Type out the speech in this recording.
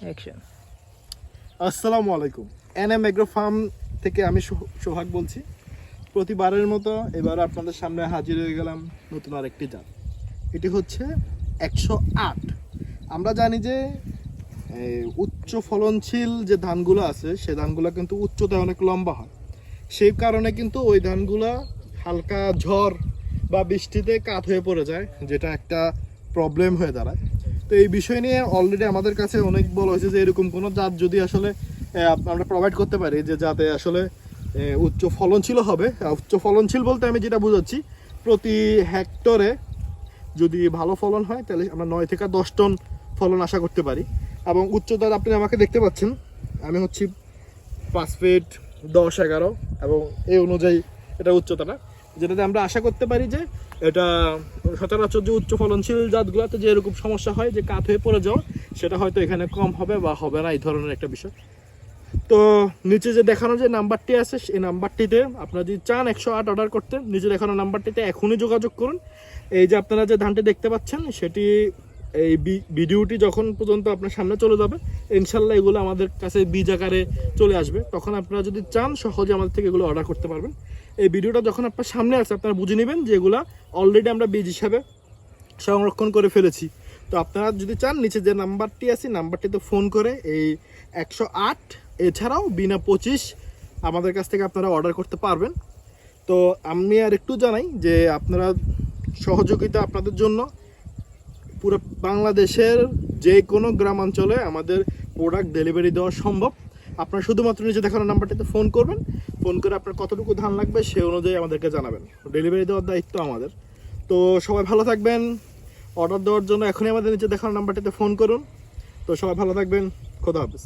Action. আসসালামু আলাইকুম। NM agro farm থেকে আমি সোহাগ বলছি। প্রতিবারের মতো এবার আপনাদের সামনে হাজির হয়ে গেলাম নতুন আরেকটি জাত। এটি হচ্ছে 108। আমরা জানি যে উচ্চ ফলনশীল যে ধানগুলো আছে সে ধানগুলো কিন্তু উচ্চতায় অনেক লম্বা হয়। সেই কারণে কিন্তু ওই ধানগুলো হালকা ঝড় বা বৃষ্টিতে কাত হয়ে পড়ে যায়, যেটা একটা প্রবলেম হয়ে দাঁড়ায়। তো এই বিষয় নিয়ে অলরেডি আমাদের কাছে অনেক বলা হয়েছে যে এরকম কোনো জাত যদি আসলে আমরা প্রোভাইড করতে পারি, যে যাতে আসলে উচ্চ ফলনশীল হবে। উচ্চ ফলনশীল বলতে আমি যেটা বুঝাচ্ছি, প্রতি হেক্টরে যদি ভালো ফলন হয় তাহলে আমরা 9 থেকে 10 টন ফলন আশা করতে পারি। এবং উচ্চতা আপনি আমাকে দেখতে পাচ্ছেন, আমি হচ্ছি 5 ফিট 10-11 এবং এই অনুযায়ী এটা উচ্চতাটা, যেটাতে আমরা আশা করতে পারি যে এটা সচরাচর যে উচ্চ ফলনশীল জাতগুলোতে যে এরকম সমস্যা হয় যে কাত হয়ে পড়ে যাওয়া, সেটা হয়তো এখানে কম হবে বা হবে না, এই ধরনের একটা বিষয়। তো নিচে যে দেখানো যে নাম্বারটি আছে, এই নাম্বারটিতে আপনারা যদি চান 108 অর্ডার করতে, নিচে দেখানো নাম্বারটিতে এখনই যোগাযোগ করুন। এই যে আপনারা যে ধানটি দেখতে পাচ্ছেন, সেটি এই ভিডিওটি যখন পর্যন্ত আপনার সামনে চলে যাবে, ইনশাল্লাহ এগুলো আমাদের কাছে বীজ আকারে চলে আসবে। তখন আপনারা যদি চান সহজে আমাদের থেকে এগুলো অর্ডার করতে পারবেন। এই ভিডিওটা যখন আপনার সামনে আসছে, আপনারা বুঝে নেবেন যে এগুলো অলরেডি আমরা বীজ হিসাবে সংরক্ষণ করে ফেলেছি। তো আপনারা যদি চান, নিচে যে নাম্বারটি আছে নাম্বারটিতে ফোন করে এই 108 এছাড়াও বিনা 25 আমাদের কাছ থেকে আপনারা অর্ডার করতে পারবেন। তো আমি আর একটু জানাই যে আপনারা সহযোগিতা আপনাদের জন্য পুরো বাংলাদেশের যে কোনো গ্রামাঞ্চলে আমাদের প্রোডাক্ট ডেলিভারি দেওয়া সম্ভব। আপনারা শুধুমাত্র নিচে দেখানো নাম্বারটিতে ফোন করবেন, ফোন করে আপনার কতটুকু ধান লাগবে সে অনুযায়ী আমাদেরকে জানাবেন। ডেলিভারি দেওয়ার দায়িত্ব আমাদের। তো সবাই ভালো থাকবেন। অর্ডার দেওয়ার জন্য এখনই আমাদের নিচে দেখানো নাম্বারটিতে ফোন করুন। তো সবাই ভালো থাকবেন। খোদা হাফেজ।